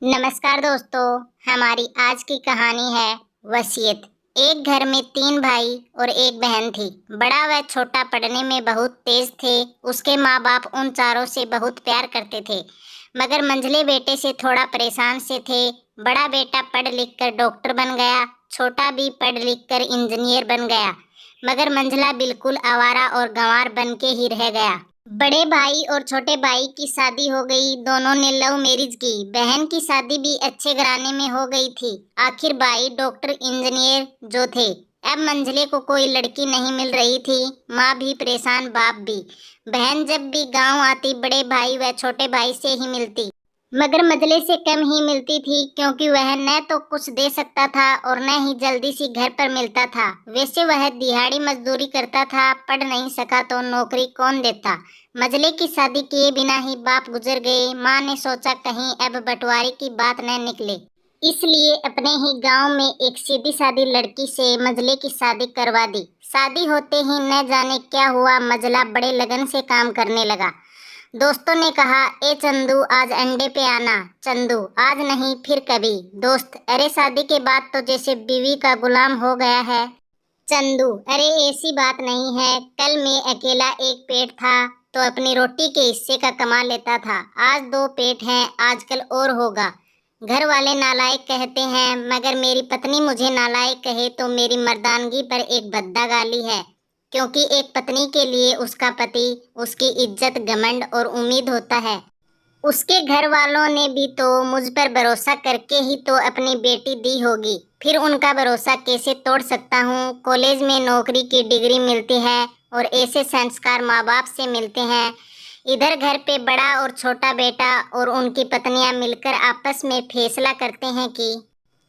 नमस्कार दोस्तों, हमारी आज की कहानी है वसीयत। एक घर में 3 भाई और एक बहन थी। बड़ा व छोटा पढ़ने में बहुत तेज थे। उसके माँ बाप उन चारों से बहुत प्यार करते थे, मगर मंझले बेटे से थोड़ा परेशान से थे। बड़ा बेटा पढ़ लिख कर डॉक्टर बन गया, छोटा भी पढ़ लिख कर इंजीनियर बन गया, मगर मंझला बिल्कुल आवारा और गंवार बन के ही रह गया। बड़े भाई और छोटे भाई की शादी हो गई। दोनों ने लव मैरिज की। बहन की शादी भी अच्छे घराने में हो गई थी। आखिर भाई डॉक्टर इंजीनियर जो थे। अब मंझले को कोई लड़की नहीं मिल रही थी। माँ भी परेशान, बाप भी। बहन जब भी गांव आती बड़े भाई व छोटे भाई से ही मिलती, मगर मंझले से कम ही मिलती थी, क्योंकि वह न तो कुछ दे सकता था और न ही जल्दी सी घर पर मिलता था। वैसे वह दिहाड़ी मजदूरी करता था, पढ़ नहीं सका तो नौकरी कौन देता। मंझले की शादी किए बिना ही बाप गुजर गए। माँ ने सोचा कहीं अब बंटवारे की बात न निकले, इसलिए अपने ही गांव में एक सीधी सादी लड़की से मंझले की शादी करवा दी। शादी होते ही न जाने क्या हुआ, मंझला बड़े लगन से काम करने लगा। दोस्तों ने कहा, ए चंदू आज अंडे पे आना। चंदू, आज नहीं फिर कभी। दोस्त, अरे शादी के बाद तो जैसे बीवी का गुलाम हो गया है। चंदू, अरे ऐसी बात नहीं है। कल मैं अकेला एक पेट था तो अपनी रोटी के हिस्से का कमा लेता था। आज 2 पेट हैं, आजकल और होगा। घर वाले नालायक कहते हैं, मगर मेरी पत्नी मुझे नालायक कहे तो मेरी मर्दानगी पर एक भद्दा गाली है, क्योंकि एक पत्नी के लिए उसका पति उसकी इज्जत, घमंड और उम्मीद होता है। उसके घर वालों ने भी तो मुझ पर भरोसा करके ही तो अपनी बेटी दी होगी, फिर उनका भरोसा कैसे तोड़ सकता हूँ। कॉलेज में नौकरी की डिग्री मिलती है और ऐसे संस्कार माँ बाप से मिलते हैं। इधर घर पे बड़ा और छोटा बेटा और उनकी पत्नियां मिलकर आपस में फैसला करते हैं कि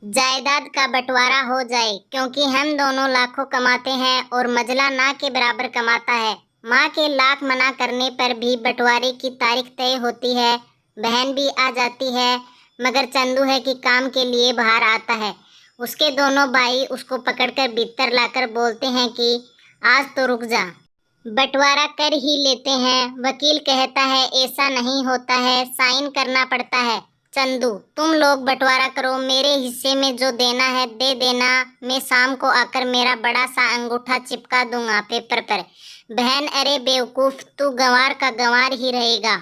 जायदाद का बंटवारा हो जाए, क्योंकि हम दोनों लाखों कमाते हैं और मंझला ना के बराबर कमाता है। माँ के लाख मना करने पर भी बंटवारे की तारीख तय होती है। बहन भी आ जाती है, मगर चंदू है कि काम के लिए बाहर आता है। उसके दोनों भाई उसको पकड़कर भीतर लाकर बोलते हैं कि आज तो रुक जा, बंटवारा कर ही लेते हैं। वकील कहता है ऐसा नहीं होता है, साइन करना पड़ता है। चंदू, तुम लोग बंटवारा करो, मेरे हिस्से में जो देना है दे देना। मैं शाम को आकर मेरा बड़ा सा अंगूठा चिपका दूंगा पेपर पर। बहन, अरे बेवकूफ, तू गंवार का गंवार ही रहेगा।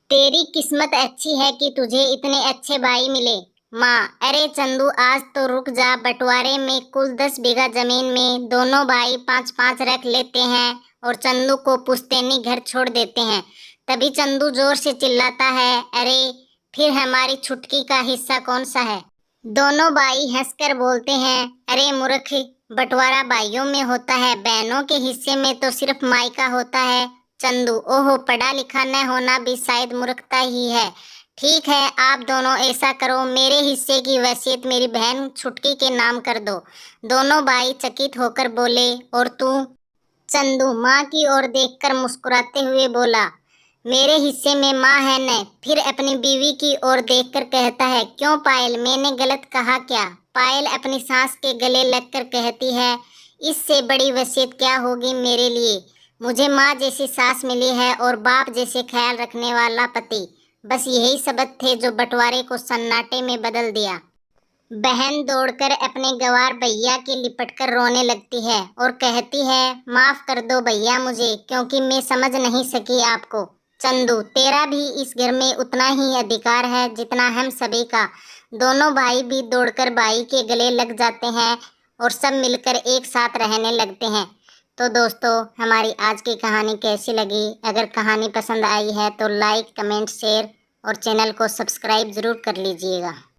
तेरी किस्मत अच्छी है कि तुझे इतने अच्छे भाई मिले। माँ, अरे चंदू आज तो रुक जा, बंटवारे में कुल 10 बीघा जमीन में दोनों भाई 5-5 रख लेते हैं और चंदू को पुश्तैनी घर छोड़ देते हैं। तभी चंदू जोर से चिल्लाता है, अरे फिर हमारी छुटकी का हिस्सा कौन सा है। दोनों भाई हंसकर बोलते हैं, अरे मूर्ख, बंटवारा भाइयों में होता है, बहनों के हिस्से में तो सिर्फ मायका होता है। चंदू, ओहो, पढ़ा लिखा न होना भी शायद मूर्खता ही है। ठीक है, आप दोनों ऐसा करो, मेरे हिस्से की वसीयत मेरी बहन छुटकी के नाम कर दो। दोनों भाई चकित होकर बोले, और तू? चंदू माँ की ओर देखकर मुस्कुराते हुए बोला, मेरे हिस्से में माँ है न। फिर अपनी बीवी की ओर देखकर कहता है, क्यों पायल, मैंने गलत कहा क्या? पायल अपनी सास के गले लगकर कहती है, इससे बड़ी वसीयत क्या होगी मेरे लिए। मुझे माँ जैसी सास मिली है और बाप जैसे ख्याल रखने वाला पति। बस यही सबक थे जो बंटवारे को सन्नाटे में बदल दिया। बहन दौड़कर अपने गंवार भैया के लिपटकर रोने लगती है और कहती है, माफ कर दो भैया मुझे, क्योंकि मैं समझ नहीं सकी आपको। चंदू, तेरा भी इस घर में उतना ही अधिकार है जितना हम सभी का। दोनों भाई भी दौड़कर भाई के गले लग जाते हैं और सब मिलकर एक साथ रहने लगते हैं। तो दोस्तों, हमारी आज की कहानी कैसी लगी? अगर कहानी पसंद आई है तो लाइक, कमेंट, शेयर और चैनल को सब्सक्राइब जरूर कर लीजिएगा।